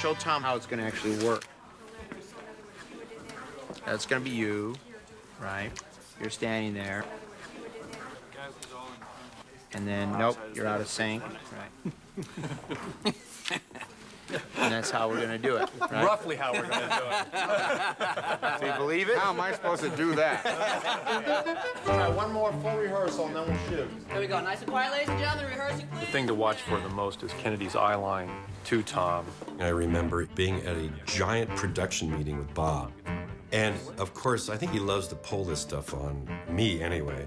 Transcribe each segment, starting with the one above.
Show Tom how it's going to actually work. That's going to be you, right? You're standing there. And then, nope, you're out of sync, right? And that's how we're going to do it, right? Roughly how we're going to do it. Do you believe it? How am I supposed to do that? Try one more full rehearsal, and then we'll shoot. Here we go. Nice and quiet, ladies and gentlemen. Rehearsing, please. The thing to watch for the most is Kennedy's eye line to Tom. I remember being at a giant production meeting with Bob. And, of course, I think he loves to pull this stuff on me anyway.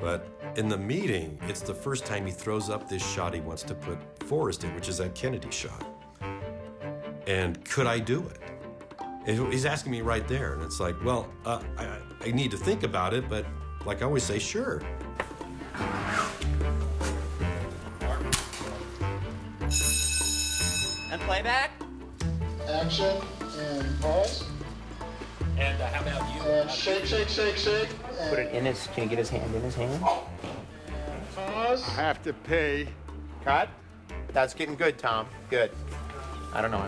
But in the meeting, it's the first time he throws up this shot he wants to put Forrest in, which is that Kennedy shot. And could I do it? And he's asking me right there, and it's like, well, I need to think about it, but like I always say, sure. And playback. Action and pause. And how about you? And shake, shake, shake, shake. Put it in his, can you get his hand in his hand? Pause. I have to pay. Cut. That's getting good, Tom. Good. I don't know.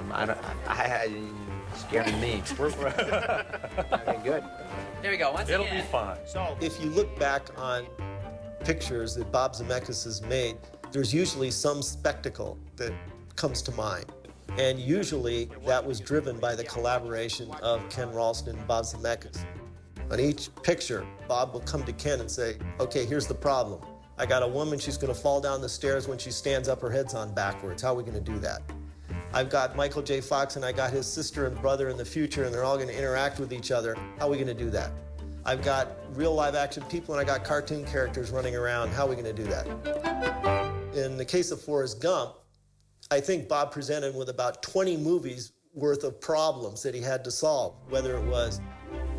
Scaring me. Okay, good. Here we go. Once It'll again. be fine. So, If you look back on pictures that Bob Zemeckis has made, there's usually some spectacle that comes to mind. And usually that was driven by the collaboration of Ken Ralston and Bob Zemeckis. On each picture, Bob will come to Ken and say, okay, here's the problem. I got a woman, she's gonna fall down the stairs when she stands up, her head's on backwards. How are we gonna do that? I've got Michael J. Fox and I got his sister and brother in the future and they're all gonna interact with each other. How are we gonna do that? I've got real live action people and I got cartoon characters running around. How are we gonna do that? In the case of Forrest Gump, I think Bob presented with about 20 movies worth of problems that he had to solve, whether it was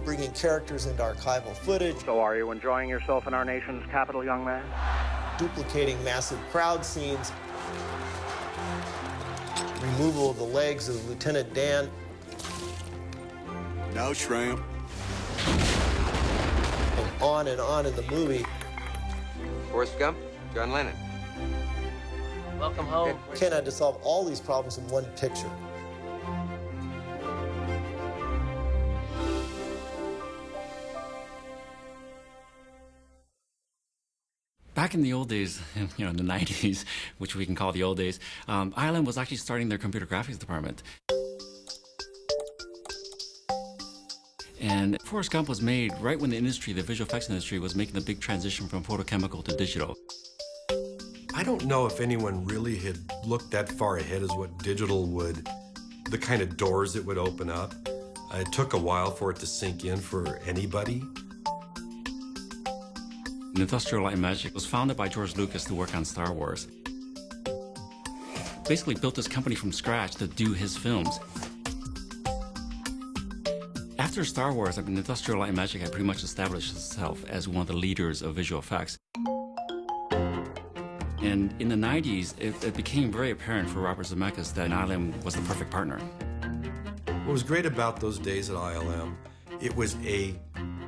bringing characters into archival footage, So are you enjoying yourself in our nation's capital, young man? duplicating massive crowd scenes, removal of the legs of Lieutenant Dan, No shrimp. and on in the movie. Forrest Gump, John Lennon. Welcome home. Ken had to solve all these problems in one picture. Back in the old days, in the 90s, which we can call the old days, ILM was actually starting their computer graphics department. And Forrest Gump was made right when the industry, the visual effects industry, was making the big transition from photochemical to digital. I don't know if anyone really had looked that far ahead as what digital would, the kind of doors it would open up. It took a while for it to sink in for anybody. Industrial Light and Magic was founded by George Lucas to work on Star Wars. Basically built this company from scratch to do his films. After Star Wars, Industrial Light and Magic had pretty much established itself as one of the leaders of visual effects. And in the 90s, it became very apparent for Robert Zemeckis that ILM was the perfect partner. What was great about those days at ILM, it was a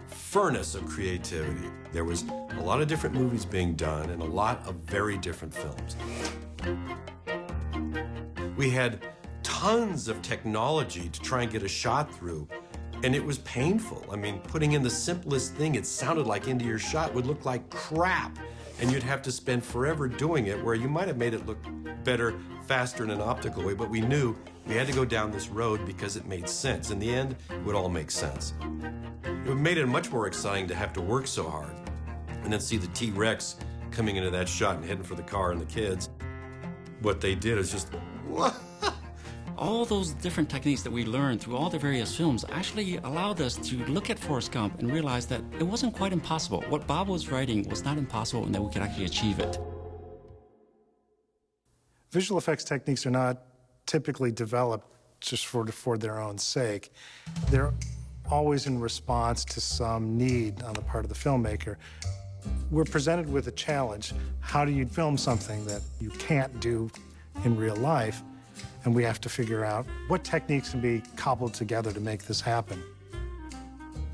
furnace of creativity. There was a lot of different movies being done and a lot of very different films. We had tons of technology to try and get a shot through, and it was painful. I mean, putting in the simplest thing, it sounded like into your shot would look like crap, and you'd have to spend forever doing it, where you might have made it look better, faster in an optical way, but we knew we had to go down this road because it made sense. In the end, it would all make sense. It made it much more exciting to have to work so hard and then see the T-Rex coming into that shot and heading for the car and the kids. What they did is just, All those different techniques that we learned through all the various films actually allowed us to look at Forrest Gump and realize that it wasn't quite impossible. What Bob was writing was not impossible and that we could actually achieve it. Visual effects techniques are not typically developed just for their own sake. They're always in response to some need on the part of the filmmaker. We're presented with a challenge. How do you film something that you can't do in real life? And we have to figure out what techniques can be cobbled together to make this happen.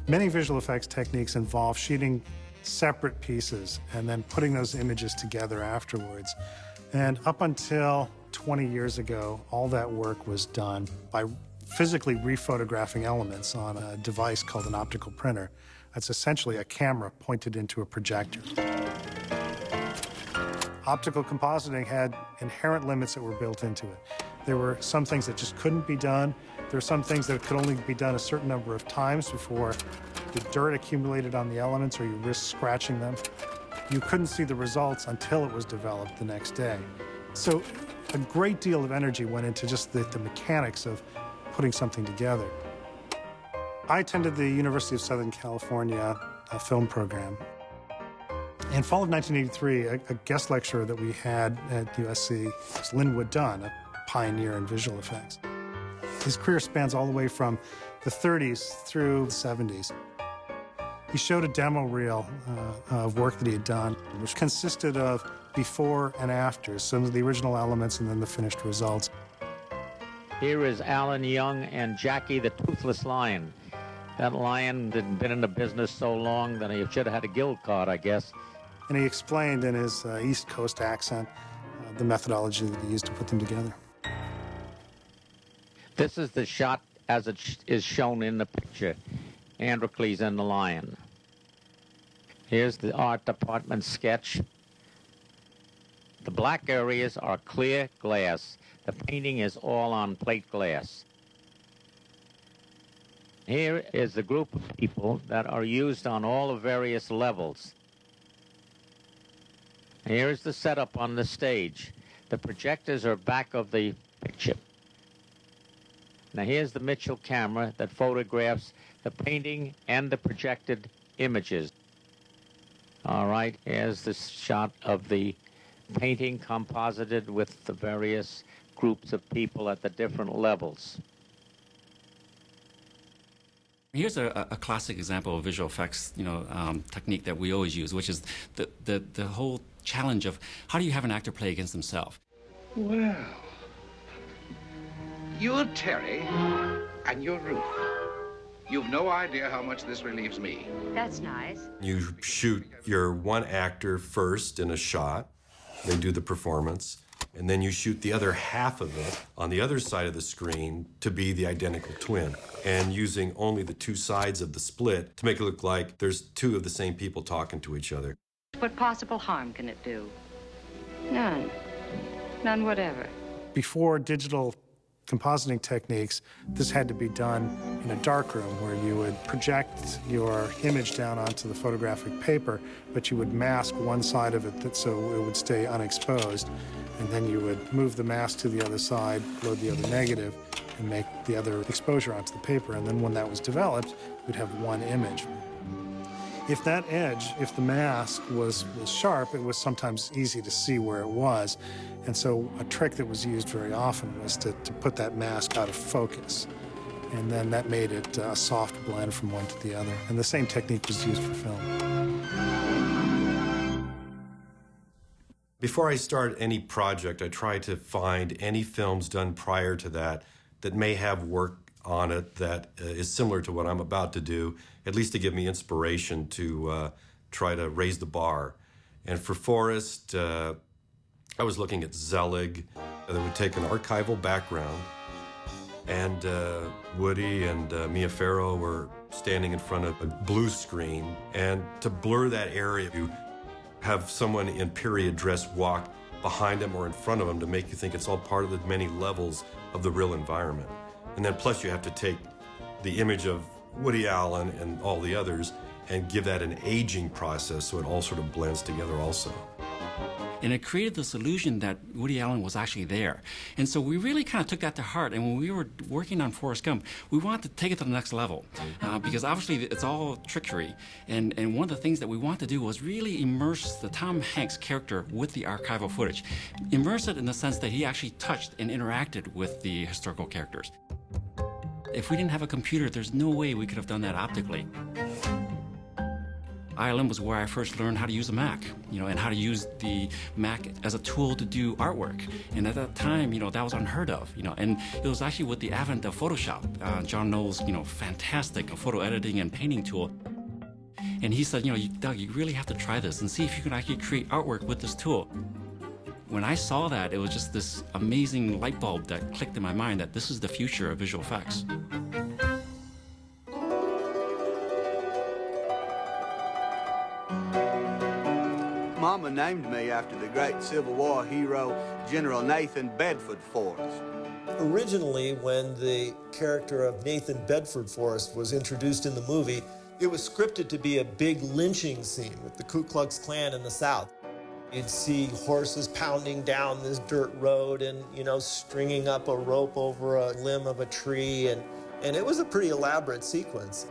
Many visual effects techniques involve shooting separate pieces and then putting those images together afterwards. And up until 20 years ago, all that work was done by physically rephotographing elements on a device called an optical printer. That's essentially a camera pointed into a projector. Optical compositing had inherent limits that were built into it. There were some things that just couldn't be done. There were some things that could only be done a certain number of times before the dirt accumulated on the elements or you risked scratching them. You couldn't see the results until it was developed the next day. So a great deal of energy went into just the mechanics of putting something together. I attended the University of Southern California film program. In fall of 1983, a guest lecturer that we had at USC was Linwood Dunn, a pioneer in visual effects. His career spans all the way from the 30s through the 70s. He showed a demo reel of work that he had done, which consisted of before and after, some of the original elements and then the finished results. Here is Alan Young and Jackie the Toothless Lion. That lion had been in the business so long that he should have had a guild card, I guess. And he explained in his East Coast accent the methodology that he used to put them together. This is the shot as it is shown in the picture, Androcles and the lion. Here's the art department sketch. The black areas are clear glass. The painting is all on plate glass. Here is the group of people that are used on all the various levels. Here's the setup on the stage. The projectors are back of the picture. Now here's the Mitchell camera that photographs the painting and the projected images. All right, here's the shot of the painting composited with the various groups of people at the different levels. Here's a classic example of visual effects, technique that we always use, which is the whole challenge of how do you have an actor play against himself? Well, you're Terry, and you're Ruth. You've no idea how much this relieves me. That's nice. You shoot your one actor first in a shot. They do the performance. And then you shoot the other half of it on the other side of the screen to be the identical twin. And using only the two sides of the split to make it look like there's two of the same people talking to each other. What possible harm can it do? None. None whatever. Before digital compositing techniques, this had to be done in a darkroom where you would project your image down onto the photographic paper, but you would mask one side of it so it would stay unexposed. And then you would move the mask to the other side, load the other negative, and make the other exposure onto the paper. And then when that was developed, we'd have one image. If that edge, if the mask was sharp, it was sometimes easy to see where it was. And so a trick that was used very often was to put that mask out of focus. And then that made it a soft blend from one to the other. And the same technique was used for film. Before I start any project, I try to find any films done prior to that that may have work on it that is similar to what I'm about to do, at least to give me inspiration to try to raise the bar. And for Forrest, I was looking at Zelig. That would take an archival background, and Woody and Mia Farrow were standing in front of a blue screen, and to blur that area, you have someone in period dress walk behind them or in front of them to make you think it's all part of the many levels of the real environment. And then plus you have to take the image of Woody Allen and all the others and give that an aging process so it all sort of blends together also. And it created this illusion that Woody Allen was actually there. And so we really kind of took that to heart. And when we were working on Forrest Gump, we wanted to take it to the next level. Because obviously it's all trickery. And one of the things that we wanted to do was really immerse the Tom Hanks character with the archival footage. Immerse it in the sense that he actually touched and interacted with the historical characters. If we didn't have a computer, there's no way we could have done that optically. ILM was where I first learned how to use a Mac, and how to use the Mac as a tool to do artwork. And at that time, that was unheard of, and it was actually with the advent of Photoshop, John Knowles, fantastic photo editing and painting tool. And he said, Doug, you really have to try this and see if you can actually create artwork with this tool. When I saw that, it was just this amazing light bulb that clicked in my mind that this is the future of visual effects. Mama named me after the great Civil War hero, General Nathan Bedford Forrest. Originally, when the character of Nathan Bedford Forrest was introduced in the movie, it was scripted to be a big lynching scene with the Ku Klux Klan in the South. You'd see horses pounding down this dirt road and, stringing up a rope over a limb of a tree, and it was a pretty elaborate sequence.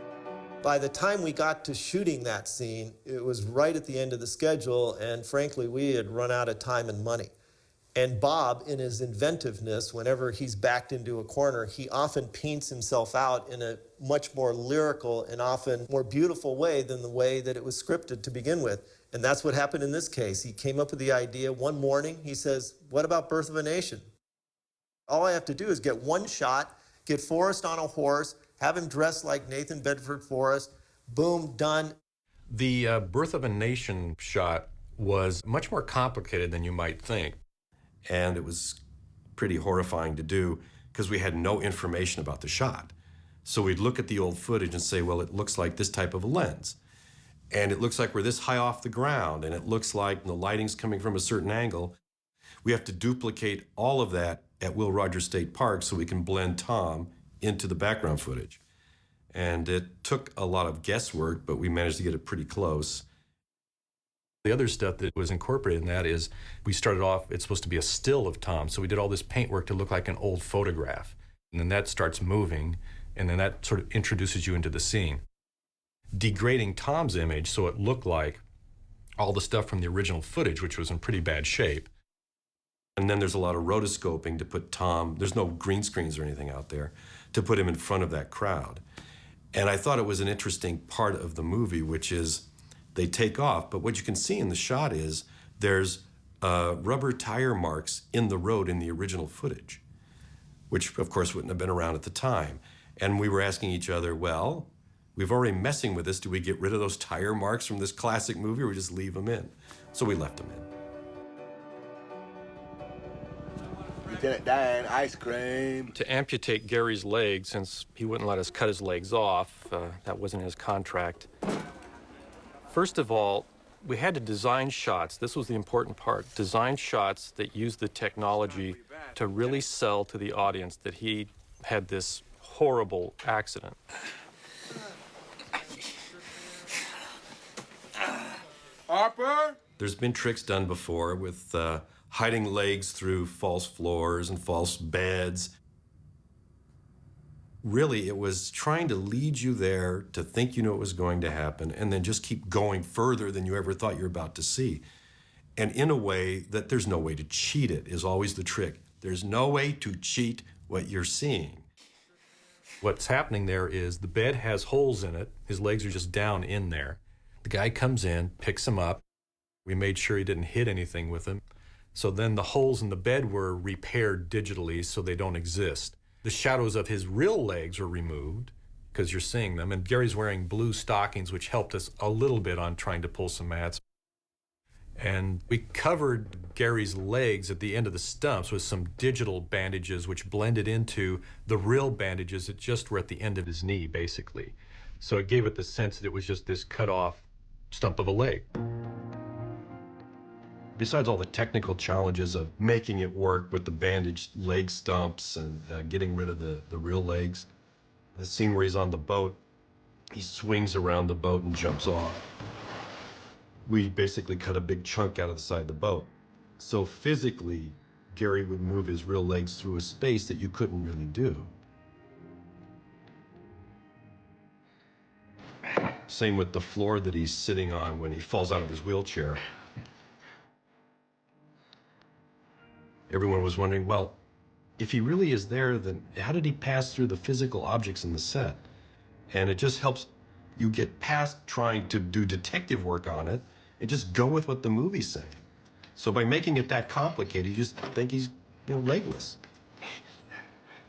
By the time we got to shooting that scene, it was right at the end of the schedule, and frankly, we had run out of time and money. And Bob, in his inventiveness, whenever he's backed into a corner, he often paints himself out in a much more lyrical and often more beautiful way than the way that it was scripted to begin with. And that's what happened in this case. He came up with the idea one morning. He says, "What about Birth of a Nation? All I have to do is get one shot, get Forrest on a horse, have him dressed like Nathan Bedford Forrest, boom, done." The Birth of a Nation shot was much more complicated than you might think. And it was pretty horrifying to do because we had no information about the shot. So we'd look at the old footage and say, well, it looks like this type of a lens. And it looks like we're this high off the ground, and it looks like the lighting's coming from a certain angle. We have to duplicate all of that at Will Rogers State Park so we can blend Tom into the background footage. And it took a lot of guesswork, but we managed to get it pretty close. The other stuff that was incorporated in that is we started off, it's supposed to be a still of Tom, so we did all this paint work to look like an old photograph. And then that starts moving, and then that sort of introduces you into the scene. Degrading Tom's image so it looked like all the stuff from the original footage, which was in pretty bad shape. And then there's a lot of rotoscoping to put Tom, there's no green screens or anything out there, to put him in front of that crowd. And I thought it was an interesting part of the movie, which is they take off, but what you can see in the shot is there's rubber tire marks in the road in the original footage, which of course wouldn't have been around at the time. And we were asking each other, well, we've already messing with this. Do we get rid of those tire marks from this classic movie, or we just leave them in? So we left them in. Lieutenant Dan, ice cream. To amputate Gary's leg, since he wouldn't let us cut his legs off, that wasn't his contract. First of all, we had to design shots. This was the important part. Design shots that used the technology to really sell to the audience that he had this horrible accident. Harper? There's been tricks done before with hiding legs through false floors and false beds. Really, it was trying to lead you there to think you knew what was going to happen and then just keep going further than you ever thought you were about to see. And in a way that there's no way to cheat it is always the trick. There's no way to cheat what you're seeing. What's happening there is the bed has holes in it. His legs are just down in there. The guy comes in, picks him up. We made sure he didn't hit anything with him. So then the holes in the bed were repaired digitally so they don't exist. The shadows of his real legs were removed because you're seeing them. And Gary's wearing blue stockings, which helped us a little bit on trying to pull some mats. And we covered Gary's legs at the end of the stumps with some digital bandages, which blended into the real bandages that just were at the end of his knee, basically. So it gave it the sense that it was just this cut off stump of a leg. Besides all the technical challenges of making it work with the bandaged leg stumps and getting rid of the real legs, the scene where he's on the boat, he swings around the boat and jumps off. We basically cut a big chunk out of the side of the boat. So physically, Gary would move his real legs through a space that you couldn't really do. Same with the floor that he's sitting on when he falls out of his wheelchair. Everyone was wondering, well, if he really is there, then how did he pass through the physical objects in the set? And it just helps you get past trying to do detective work on it and just go with what the movie's saying. So by making it that complicated, you just think he's, legless.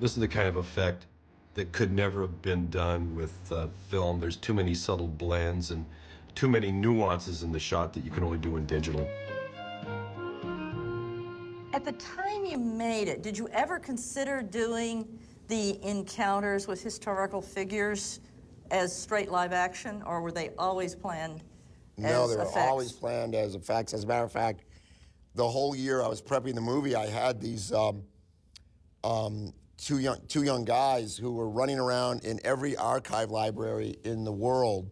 This is the kind of effect that could never have been done with film. There's too many subtle blends and too many nuances in the shot that you can only do in digital. At the time you made it, did you ever consider doing the encounters with historical figures as straight live action, or were they always planned as No, they were effects? always planned as effects. As a matter of fact, the whole year I was prepping the movie, I had these two young guys who were running around in every archive library in the world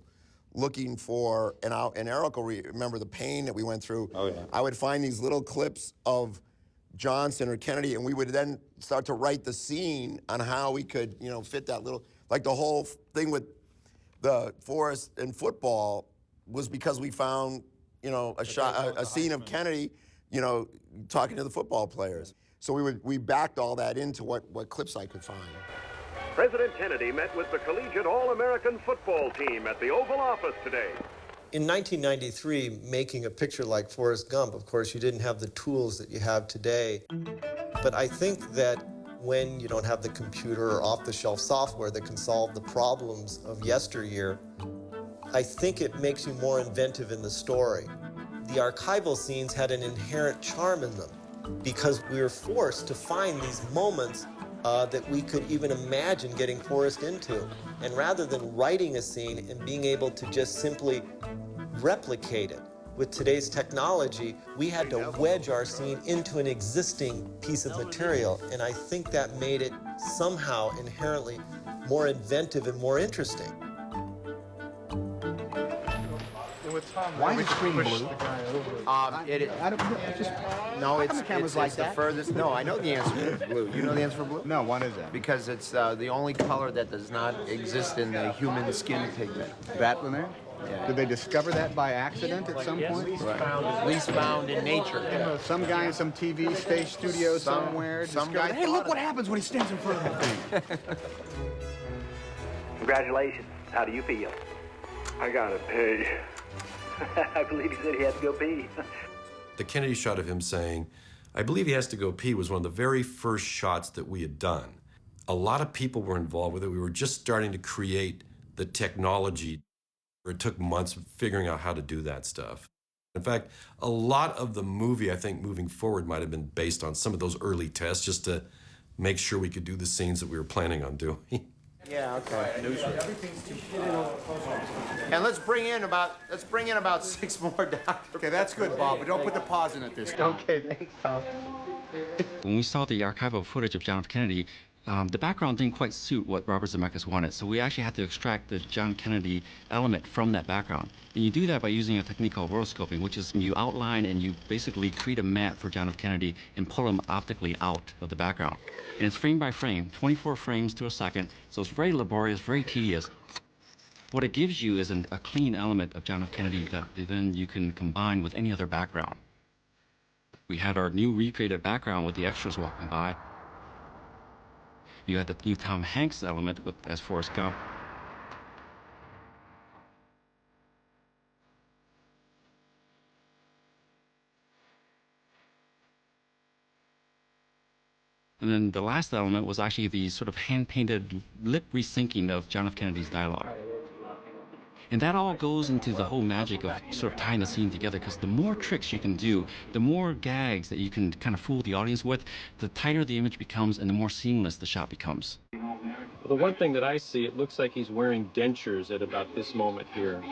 looking for, and Eric will remember the pain that we went through. Oh, yeah. I would find these little clips of Johnson or Kennedy, and we would then start to write the scene on how we could, fit that little, like the whole thing with the Forrest and football was because we found, a scene of Kennedy, talking to the football players. So we backed all that into what clips I could find. President Kennedy met with the collegiate All-American football team at the Oval Office today. In 1993, making a picture like Forrest Gump, of course, you didn't have the tools that you have today. But I think that when you don't have the computer or off-the-shelf software that can solve the problems of yesteryear, I think it makes you more inventive in the story. The archival scenes had an inherent charm in them because we were forced to find these moments that we could even imagine getting Forrest into. And rather than writing a scene and being able to just simply replicate it, with today's technology, we had to wedge our scene into an existing piece of material. And I think that made it somehow inherently more inventive and more interesting. Why is the screen blue? No, it's the furthest. No, I know the answer for blue. You know the answer for blue? No, what is that? Because it's the only color that does not exist in the human skin pigment. That one there? Yeah. Did they discover that by accident at some point? At least found in nature. Some guy in some TV space studio somewhere discovered, hey, look what happens when he stands in front of the thing. Congratulations. How do you feel? I gotta pee. I believe he said he had to go pee. The Kennedy shot of him saying, I believe he has to go pee, was one of the very first shots that we had done. A lot of people were involved with it. We were just starting to create the technology. It took months figuring out how to do that stuff. In fact, a lot of the movie, I think, moving forward might have been based on some of those early tests just to make sure we could do the scenes that we were planning on doing. Yeah, okay. And let's bring in about 6 more doctors. Okay, that's good, Bob, but don't put the pause in it this time. Okay, thanks, Tom. When we saw the archival footage of John F. Kennedy, the background didn't quite suit what Robert Zemeckis wanted, so we actually had to extract the John Kennedy element from that background. And you do that by using a technique called rotoscoping, which is you outline and you basically create a mat for John F. Kennedy and pull him optically out of the background. And it's frame by frame, 24 frames to a second, so it's very laborious, very tedious. What it gives you is a clean element of John F. Kennedy that then you can combine with any other background. We had our new recreated background with the extras walking by. You had the new Tom Hanks element as Forrest Gump. And then the last element was actually the sort of hand-painted lip resyncing of John F. Kennedy's dialogue. And that all goes into the whole magic of sort of tying the scene together, because the more tricks you can do, the more gags that you can kind of fool the audience with, the tighter the image becomes and the more seamless the shot becomes. Well, the one thing that I see, it looks like he's wearing dentures at about this moment here.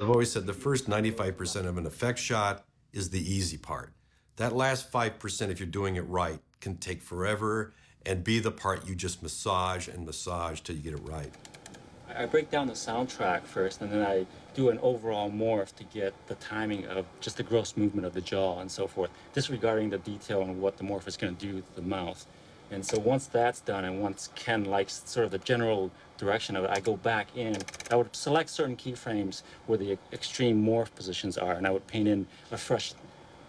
I've always said the first 95% of an effect shot is the easy part. That last 5%, if you're doing it right, can take forever and be the part you just massage and massage till you get it right. I break down the soundtrack first, and then I do an overall morph to get the timing of just the gross movement of the jaw and so forth, disregarding the detail on what the morph is going to do to the mouth. And so once that's done, and once Ken likes sort of the general direction of it, I go back in. I would select certain keyframes where the extreme morph positions are, and I would paint in a fresh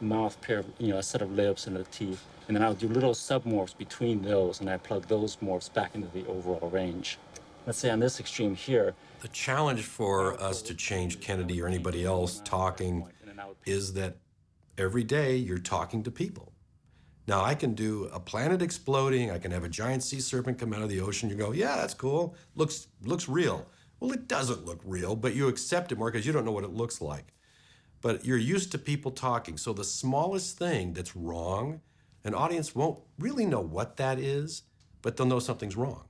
mouth, pair of, a set of lips and the teeth. And then I would do little sub-morphs between those, and I plug those morphs back into the overall range. Let's say on this extreme here. The challenge for us to change Kennedy or anybody else talking is that every day you're talking to people. Now, I can do a planet exploding, I can have a giant sea serpent come out of the ocean, you go, yeah, that's cool, looks real. Well, it doesn't look real, but you accept it more because you don't know what it looks like. But you're used to people talking, so the smallest thing that's wrong, An audience won't really know what that is, but they'll know something's wrong.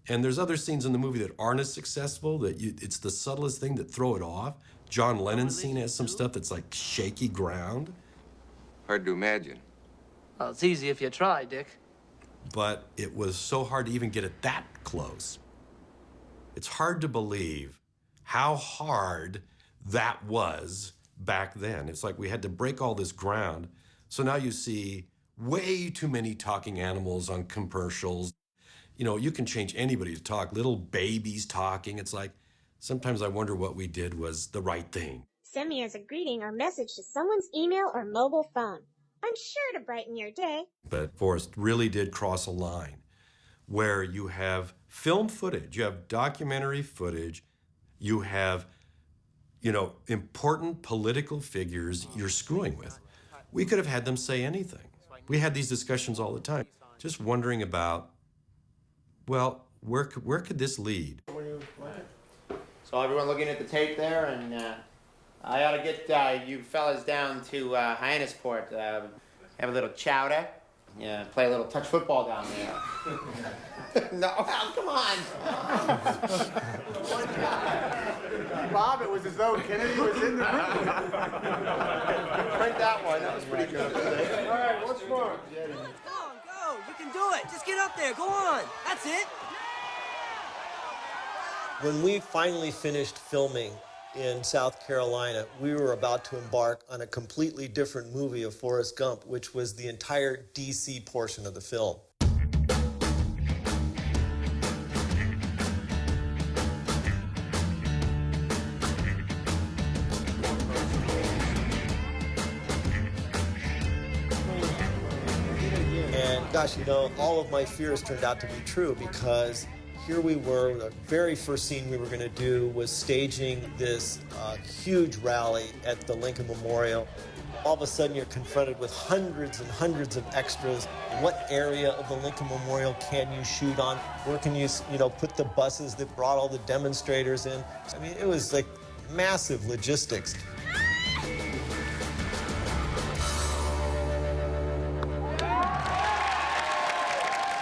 And there's other scenes in the movie that aren't as successful, that it's the subtlest thing that throw it off. John Lennon's scene has some stuff that's like shaky ground. Hard to imagine. Well, it's easy if you try, Dick. But it was so hard to even get it that close. It's hard to believe how hard that was back then. It's like we had to break all this ground. So now you see way too many talking animals on commercials. You know, you can change anybody to talk, little babies talking. It's like, sometimes I wonder what we did was the right thing. Send me as a greeting or message to someone's email or mobile phone. I'm sure to brighten your day. But Forrest really did cross a line where you have film footage, you have documentary footage, you have, you know, important political figures you're screwing with. We could have had them say anything. We had these discussions all the time, just wondering about, well, where could this lead? So everyone looking at the tape there, and I ought to get you fellas down to Hyannisport, have a little chowder, play a little touch football down there. No, oh, come on. Bob, it was as though Kennedy was in the room. Print that one, that was pretty good. All right, what's more? Go on, go. You can do it. Just get up there. Go on. That's it. When we finally finished filming in South Carolina, we were about to embark on a completely different movie of Forrest Gump, which was the entire D.C. portion of the film. And gosh, you know, all of my fears turned out to be true, because here we were, the very first scene we were going to do was staging this huge rally at the Lincoln Memorial. All of a sudden you're confronted with hundreds and hundreds of extras. What area of the Lincoln Memorial can you shoot on? Where can you put the buses that brought all the demonstrators in? I mean, it was like massive logistics.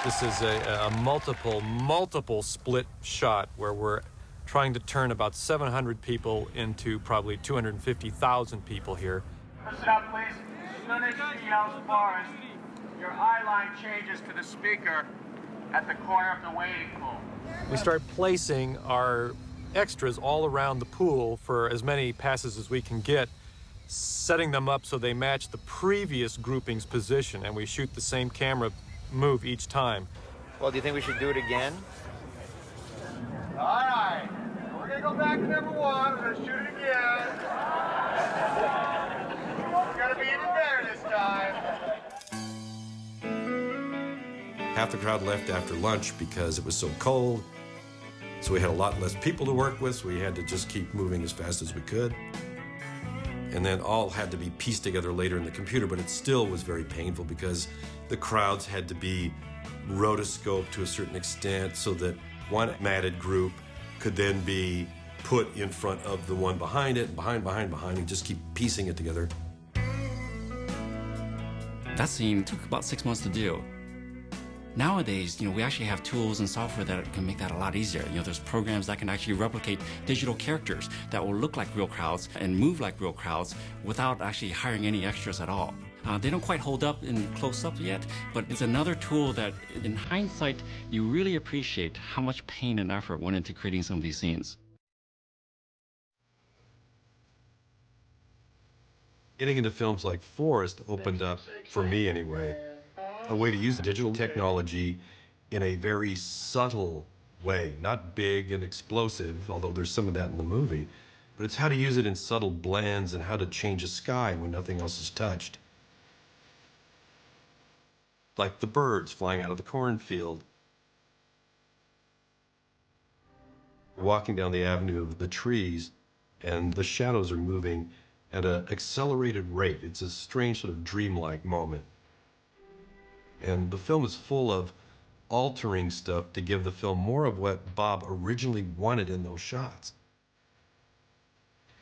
This is a multiple split shot where we're trying to turn about 700 people into probably 250,000 people here. Listen up, please. As soon as she yells Forrest, your eye line changes to the speaker at the corner of the waiting pool. We start placing our extras all around the pool for as many passes as we can get, setting them up so they match the previous grouping's position, and we shoot the same camera move each time. Well, do you think we should do it again? All right. We're going to go back to number one. We're going to shoot it again. We're going to be even better this time. Half the crowd left after lunch because it was so cold. So we had a lot less people to work with, so we had to just keep moving as fast as we could. And then all had to be pieced together later in the computer, but it still was very painful because the crowds had to be rotoscoped to a certain extent so that one matted group could then be put in front of the one behind it, and behind, and just keep piecing it together. That scene took about 6 months to do. Nowadays, we actually have tools and software that can make that a lot easier. There's programs that can actually replicate digital characters that will look like real crowds and move like real crowds without actually hiring any extras at all. They don't quite hold up in close-up yet, but it's another tool that, in hindsight, you really appreciate how much pain and effort went into creating some of these scenes. Getting into films like Forrest opened up, for me anyway, a way to use digital technology in a very subtle way, not big and explosive, although there's some of that in the movie, but it's how to use it in subtle blends and how to change a sky when nothing else is touched. Like the birds flying out of the cornfield. Walking down the avenue of the trees, and the shadows are moving at an accelerated rate. It's a strange sort of dreamlike moment. And the film is full of altering stuff to give the film more of what Bob originally wanted in those shots.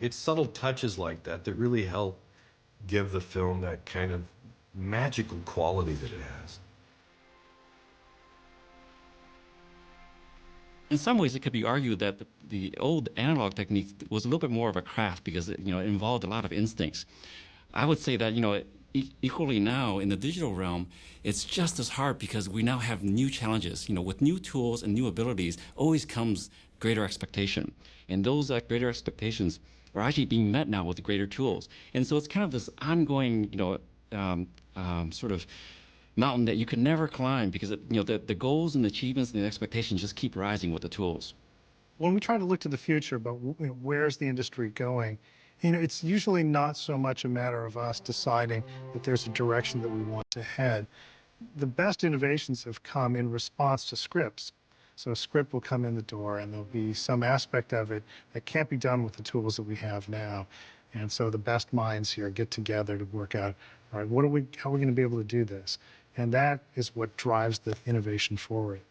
It's subtle touches like that that really help give the film that kind of magical quality that it has. In some ways, it could be argued that the old analog technique was a little bit more of a craft because it, it involved a lot of instincts. I would say that, equally now in the digital realm, it's just as hard because we now have new challenges. With new tools and new abilities always comes greater expectation. And those greater expectations are actually being met now with greater tools. And so it's kind of this ongoing, sort of mountain that you can never climb because the goals and the achievements and the expectations just keep rising with the tools. When we try to look to the future about where's the industry going, it's usually not so much a matter of us deciding that there's a direction that we want to head. The best innovations have come in response to scripts. So a script will come in the door and there'll be some aspect of it that can't be done with the tools that we have now. And so the best minds here get together to work out, all right, how are we going to be able to do this? And that is what drives the innovation forward.